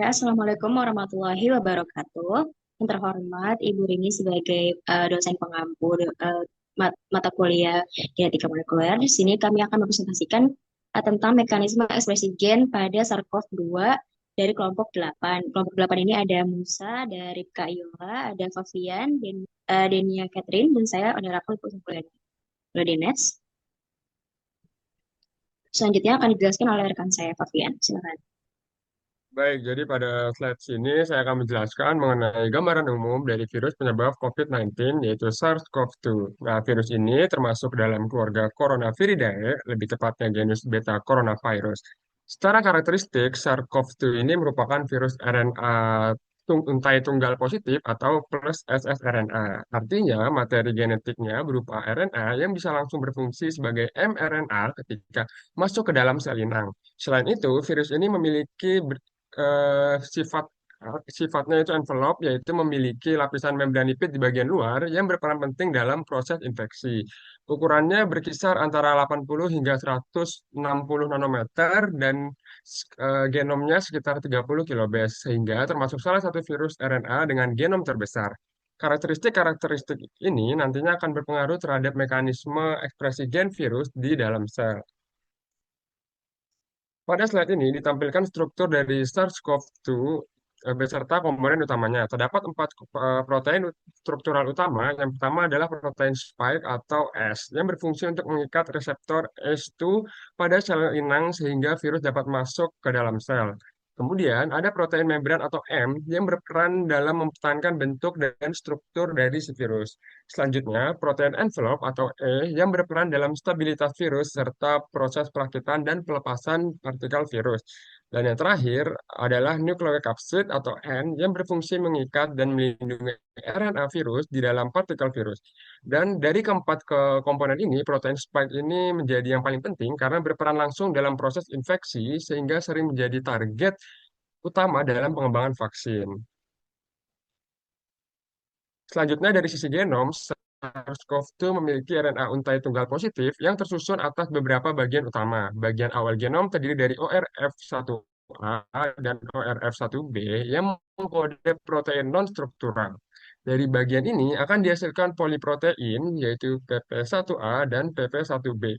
Assalamualaikum warahmatullahi wabarakatuh. Yang terhormat Ibu Rini sebagai dosen pengampu mata kuliah genetika molekuler. Di sini kami akan mempresentasikan tentang mekanisme ekspresi gen pada SARS-CoV-2 dari kelompok 8. Kelompok 8 ini ada Musa, ada Ripka Iola, ada Fabian, Denia Catherine, dan saya adalah dosen kuliah. Lalu di next. Selanjutnya akan dijelaskan oleh rekan saya, Fabian. Silakan. Baik, jadi pada slide sini saya akan menjelaskan mengenai gambaran umum dari virus penyebab COVID-19, yaitu SARS-CoV-2. Nah, virus ini termasuk dalam keluarga Coronaviridae, lebih tepatnya genus Beta Coronavirus. Secara karakteristik, SARS-CoV-2 ini merupakan virus RNA untai tunggal positif atau plus ssRNA. Artinya, materi genetiknya berupa RNA yang bisa langsung berfungsi sebagai mRNA ketika masuk ke dalam sel inang. Selain itu, virus ini memiliki sifatnya itu envelope, yaitu memiliki lapisan membran lipid di bagian luar yang berperan penting dalam proses infeksi. Ukurannya berkisar antara 80 hingga 160 nanometer dan genomnya sekitar 30 kilobase, sehingga termasuk salah satu virus RNA dengan genom terbesar. Karakteristik-karakteristik ini nantinya akan berpengaruh terhadap mekanisme ekspresi gen virus di dalam sel. Pada slide ini ditampilkan struktur dari SARS-CoV-2 beserta komponen utamanya. Terdapat empat protein struktural utama. Yang pertama adalah protein spike atau S yang berfungsi untuk mengikat reseptor ACE2 pada sel inang sehingga virus dapat masuk ke dalam sel. Kemudian ada protein membran atau M yang berperan dalam mempertahankan bentuk dan struktur dari si virus. Selanjutnya, protein envelope atau E yang berperan dalam stabilitas virus serta proses perakitan dan pelepasan partikel virus. Dan yang terakhir adalah nukleokapsid atau N yang berfungsi mengikat dan melindungi RNA virus di dalam partikel virus. Dan dari keempat komponen ini, protein spike ini menjadi yang paling penting karena berperan langsung dalam proses infeksi sehingga sering menjadi target utama dalam pengembangan vaksin. Selanjutnya dari sisi genom, SARS-CoV-2 memiliki RNA untai tunggal positif yang tersusun atas beberapa bagian utama. Bagian awal genom terdiri dari ORF1A dan ORF1B yang mengkode protein non-struktural. Dari bagian ini akan dihasilkan poliprotein yaitu PP1A dan PP1B.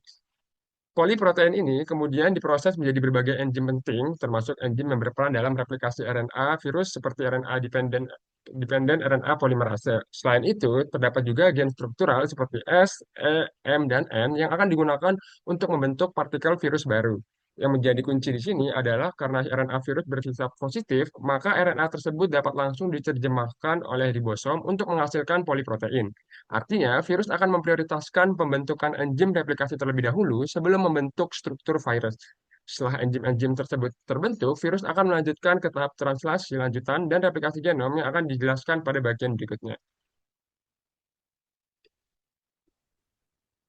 Poliprotein ini kemudian diproses menjadi berbagai enzim penting, termasuk enzim yang berperan dalam replikasi RNA virus seperti RNA dependent RNA polimerase. Selain itu, terdapat juga gen struktural seperti S, E, M, dan N yang akan digunakan untuk membentuk partikel virus baru. Yang menjadi kunci di sini adalah karena RNA virus bersifat positif, maka RNA tersebut dapat langsung diterjemahkan oleh ribosom untuk menghasilkan poliprotein. Artinya, virus akan memprioritaskan pembentukan enzim replikasi terlebih dahulu sebelum membentuk struktur virus. Setelah enzim-enzim tersebut terbentuk, virus akan melanjutkan ke tahap translasi lanjutan dan replikasi genom yang akan dijelaskan pada bagian berikutnya.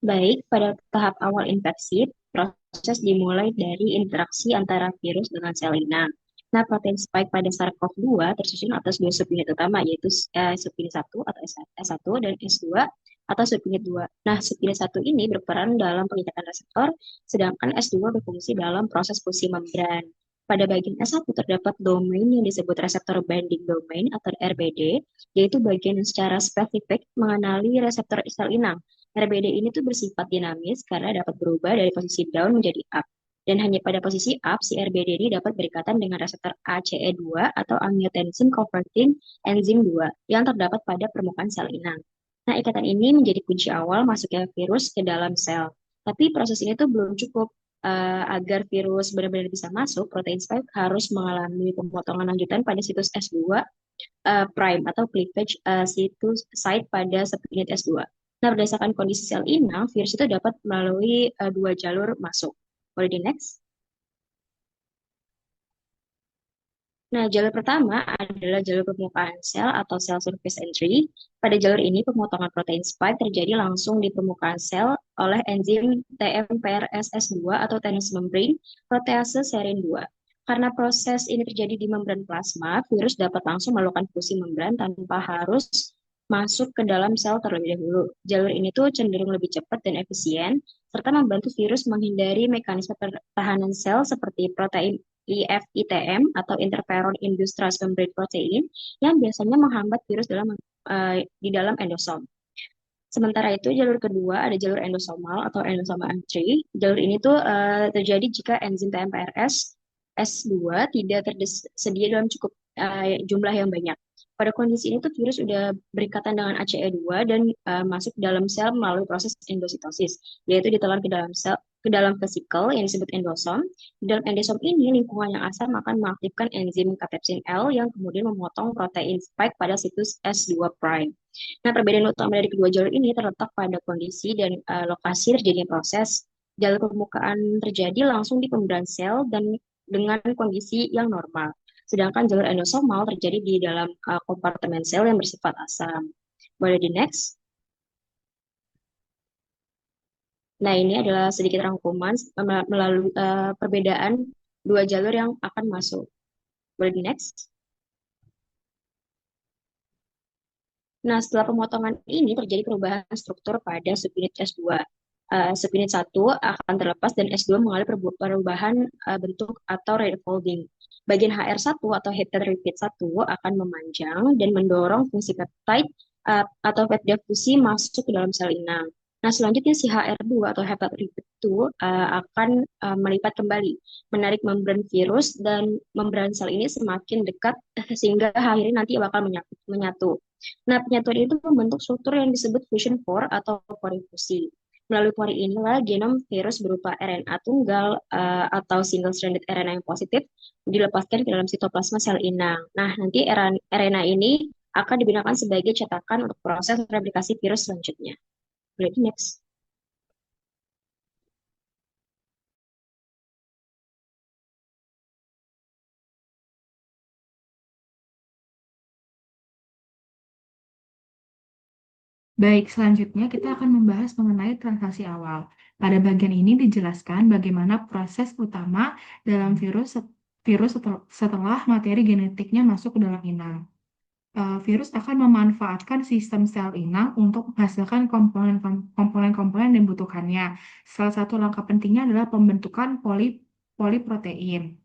Baik, pada tahap awal infeksi, proses dimulai dari interaksi antara virus dengan sel inang. Nah, protein spike pada SARS-CoV-2 tersusun atas dua subunit utama, yaitu subunit 1 atau S1 dan S2 atau subunit 2. Nah, subunit 1 ini berperan dalam pengikatan reseptor, sedangkan S2 berfungsi dalam proses fusi membran. Pada bagian S1 terdapat domain yang disebut reseptor binding domain atau RBD, yaitu bagian yang secara spesifik mengenali reseptor sel inang. RBD ini tuh bersifat dinamis karena dapat berubah dari posisi down menjadi up. Dan hanya pada posisi up, si RBD ini dapat berikatan dengan reseptor ACE2 atau angiotensin converting enzim 2 yang terdapat pada permukaan sel inang. Nah, ikatan ini menjadi kunci awal masuknya virus ke dalam sel. Tapi proses ini tuh belum cukup. Agar virus benar-benar bisa masuk, protein spike harus mengalami pemotongan lanjutan pada situs S2 prime atau cleavage situs site pada subunit S2. Nah, berdasarkan kondisi sel inang, virus itu dapat melalui dua jalur masuk. Boleh di next? Nah, jalur pertama adalah jalur permukaan sel atau cell surface entry. Pada jalur ini, pemotongan protein spike terjadi langsung di permukaan sel oleh enzim TMPRSS2 atau tannous membrane protease serine 2. Karena proses ini terjadi di membran plasma, virus dapat langsung melakukan fusi membran tanpa harus masuk ke dalam sel terlebih dahulu. Jalur ini tuh cenderung lebih cepat dan efisien, serta membantu virus menghindari mekanisme pertahanan sel seperti IFITM atau interferon induced membrane protein yang biasanya menghambat virus di dalam endosom. Sementara itu jalur kedua ada jalur endosomal atau endosomal entry. Jalur ini tuh terjadi jika enzim TMPRS S2 tidak tersedia dalam cukup jumlah yang banyak. Pada kondisi ini tuh virus sudah berikatan dengan ACE2 dan masuk ke dalam sel melalui proses endositosis, yaitu ditelan ke dalam vesikel yang disebut endosom. Di dalam endosom ini lingkungan yang asam akan mengaktifkan enzim katepsin L yang kemudian memotong protein spike pada situs S2 prime. Nah, perbedaan utama dari kedua jalur ini terletak pada kondisi dan lokasi terjadinya proses. Jalur permukaan terjadi langsung di pembuluh sel dan dengan kondisi yang normal. Sedangkan jalur endosomal terjadi di dalam kompartemen sel yang bersifat asam. Boleh di next. Nah, ini adalah sedikit rangkuman melalui perbedaan dua jalur yang akan masuk. Boleh di next. Nah, setelah pemotongan ini terjadi perubahan struktur pada subunit S2. Subunit 1 akan terlepas dan S2 mengalami perubahan bentuk atau refolding. Bagian HR1 atau hepatic repeat 1 akan memanjang dan mendorong fungsi peptide atau peptide fusi masuk ke dalam sel inang. Nah, selanjutnya si HR2 atau hepatic repeat 2 akan melipat kembali, menarik membran virus dan membran sel ini semakin dekat sehingga akhirnya nanti bakal menyatu. Nah, penyatuan itu membentuk struktur yang disebut fusion pore atau pore fusi. Melalui pore inilah genom virus berupa RNA tunggal atau single stranded RNA yang positif dilepaskan ke dalam sitoplasma sel inang. Nah, nanti RNA ini akan digunakan sebagai cetakan untuk proses replikasi virus selanjutnya. Boleh next. Baik, selanjutnya kita akan membahas mengenai transaksi awal. Pada bagian ini dijelaskan bagaimana proses utama dalam virus setelah materi genetiknya masuk ke dalam inang. Virus akan memanfaatkan sistem sel inang untuk menghasilkan komponen-komponen yang dibutuhkannya. Salah satu langkah pentingnya adalah pembentukan poliprotein,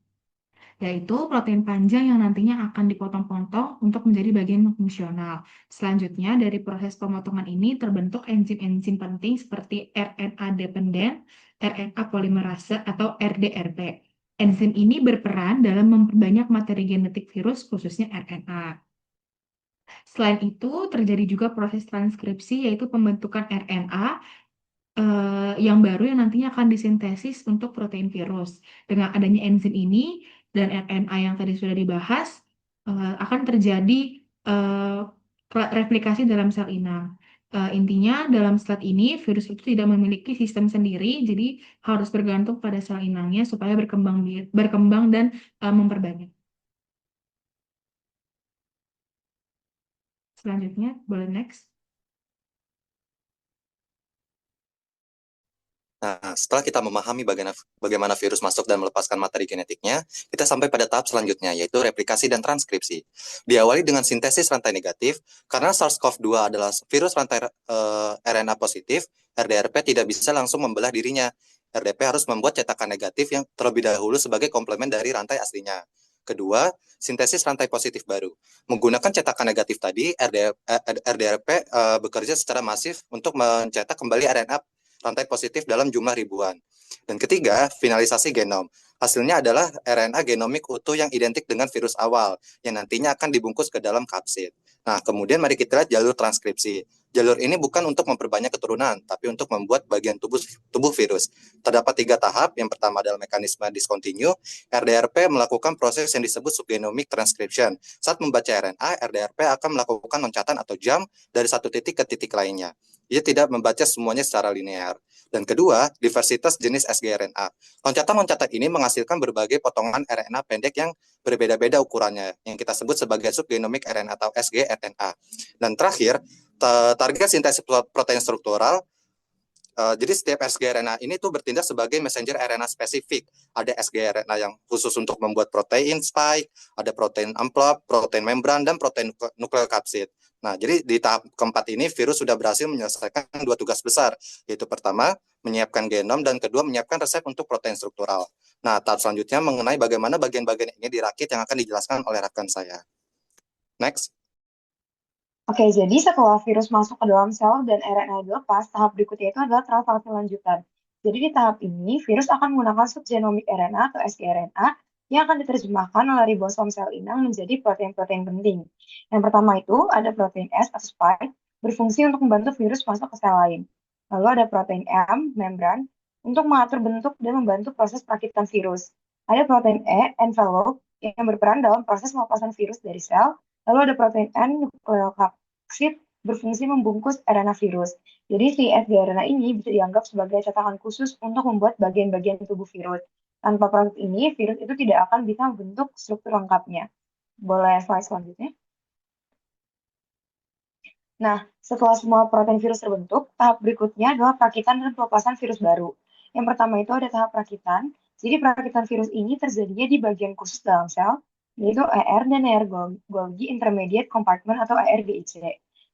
yaitu protein panjang yang nantinya akan dipotong-potong untuk menjadi bagian yang fungsional. Selanjutnya, dari proses pemotongan ini terbentuk enzim-enzim penting seperti RNA dependent, RNA polimerase atau RDRP. Enzim ini berperan dalam memperbanyak materi genetik virus, khususnya RNA. Selain itu, terjadi juga proses transkripsi, yaitu pembentukan RNA yang baru yang nantinya akan disintesis untuk protein virus. Dengan adanya enzim ini dan RNA yang tadi sudah dibahas, akan terjadi replikasi dalam sel inang. Intinya dalam slide ini virus itu tidak memiliki sistem sendiri, jadi harus bergantung pada sel inangnya supaya berkembang dan memperbanyak. Selanjutnya, boleh next. Nah, setelah kita memahami bagaimana virus masuk dan melepaskan materi genetiknya, kita sampai pada tahap selanjutnya, yaitu replikasi dan transkripsi. Diawali dengan sintesis rantai negatif, karena SARS-CoV-2 adalah virus rantai RNA positif, RDRP tidak bisa langsung membelah dirinya. RDP harus membuat cetakan negatif yang terlebih dahulu sebagai komplement dari rantai aslinya. Kedua, sintesis rantai positif baru. Menggunakan cetakan negatif tadi, RDRP bekerja secara masif untuk mencetak kembali RNA rantai positif dalam jumlah ribuan. Dan ketiga, finalisasi genom. Hasilnya adalah RNA genomik utuh yang identik dengan virus awal, yang nantinya akan dibungkus ke dalam kapsid. Nah, kemudian mari kita lihat jalur transkripsi. Jalur ini bukan untuk memperbanyak keturunan, tapi untuk membuat bagian tubuh virus. Terdapat 3 tahap. Yang pertama adalah mekanisme discontinue. RDRP melakukan proses yang disebut subgenomic transcription. Saat membaca RNA, RDRP akan melakukan loncatan atau jump dari satu titik ke titik lainnya. Ia tidak membaca semuanya secara linear. Dan kedua, diversitas jenis sgRNA. Loncatan-loncatan ini menghasilkan berbagai potongan RNA pendek yang berbeda-beda ukurannya, yang kita sebut sebagai subgenomic RNA atau sgRNA. Dan terakhir, target sintesis protein struktural. Jadi setiap sgRNA ini tuh bertindak sebagai messenger RNA spesifik. Ada sgRNA yang khusus untuk membuat protein spike, ada protein amplop, protein membran, dan protein nukleokapsid. Nah, jadi di tahap keempat ini virus sudah berhasil menyelesaikan 2 tugas besar, yaitu pertama, menyiapkan genom, dan kedua, menyiapkan resep untuk protein struktural. Nah, tahap selanjutnya mengenai bagaimana bagian-bagian ini dirakit yang akan dijelaskan oleh rekan saya. Next. Oke, jadi setelah virus masuk ke dalam sel dan RNA dilepas, tahap berikutnya itu adalah translasi lanjutan. Jadi di tahap ini, virus akan menggunakan subgenomic RNA atau sgRNA yang akan diterjemahkan oleh ribosom sel inang menjadi protein-protein penting. Yang pertama itu ada protein S atau spike, berfungsi untuk membantu virus masuk ke sel lain. Lalu ada protein M, membran, untuk mengatur bentuk dan membantu proses perakitan virus. Ada protein E, envelope, yang berperan dalam proses pelepasan virus dari sel. Lalu ada protein N, nukleokapsid, berfungsi membungkus RNA virus. Jadi si sgRNA ini bisa dianggap sebagai cetakan khusus untuk membuat bagian-bagian tubuh virus. Tanpa proses ini, virus itu tidak akan bisa membentuk struktur lengkapnya. Boleh slide selanjutnya? Nah, setelah semua protein virus terbentuk, tahap berikutnya adalah perakitan dan pelepasan virus baru. Yang pertama itu ada tahap perakitan. Jadi perakitan virus ini terjadinya di bagian khusus dalam sel, yaitu ER dan ER Golgi Intermediate Compartment atau ERGIC.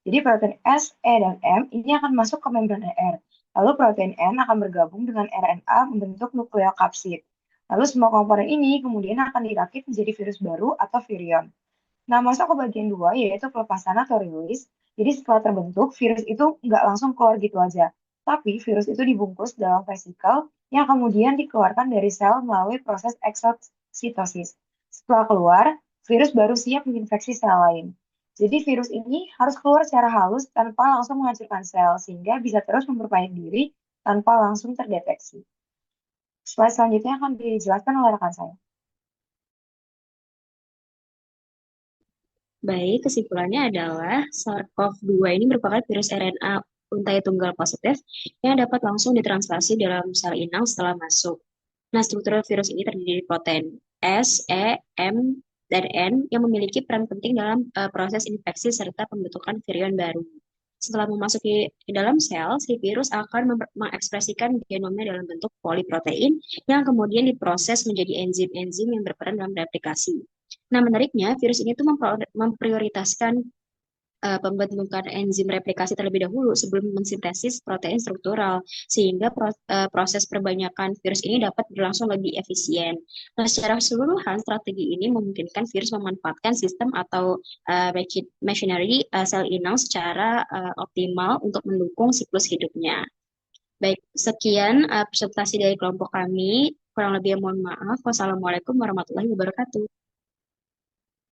Jadi protein S, E, dan M ini akan masuk ke membran ER. Lalu protein N akan bergabung dengan RNA membentuk nukleokapsid. Lalu semua komponen ini kemudian akan dirakit menjadi virus baru atau virion. Nah, masuk ke bagian 2, yaitu pelepasan atau release. Jadi setelah terbentuk, virus itu nggak langsung keluar gitu aja. Tapi virus itu dibungkus dalam vesikel yang kemudian dikeluarkan dari sel melalui proses exositosis. Setelah keluar, virus baru siap menginfeksi sel lain. Jadi virus ini harus keluar secara halus tanpa langsung menghancurkan sel, sehingga bisa terus memperbanyak diri tanpa langsung terdeteksi. Slide selanjutnya akan dijelaskan oleh rekan saya. Baik, kesimpulannya adalah SARS-CoV-2 ini merupakan virus RNA untai tunggal positif yang dapat langsung ditranslasi dalam sel inang setelah masuk. Nah, struktur virus ini terdiri dari protein S, E, M, dan N yang memiliki peran penting dalam proses infeksi serta pembentukan virion baru. Setelah memasuki ke dalam sel, si virus akan mengekspresikan genomnya dalam bentuk poliprotein yang kemudian diproses menjadi enzim-enzim yang berperan dalam replikasi. Nah, menariknya, virus ini tuh memprioritaskan pembentukan enzim replikasi terlebih dahulu sebelum mensintesis protein struktural, sehingga proses perbanyakan virus ini dapat berlangsung lebih efisien. Nah, secara keseluruhan, strategi ini memungkinkan virus memanfaatkan sistem atau machinery sel inang secara optimal untuk mendukung siklus hidupnya. Baik, sekian presentasi dari kelompok kami. Kurang lebih mohon maaf. Wassalamualaikum warahmatullahi wabarakatuh.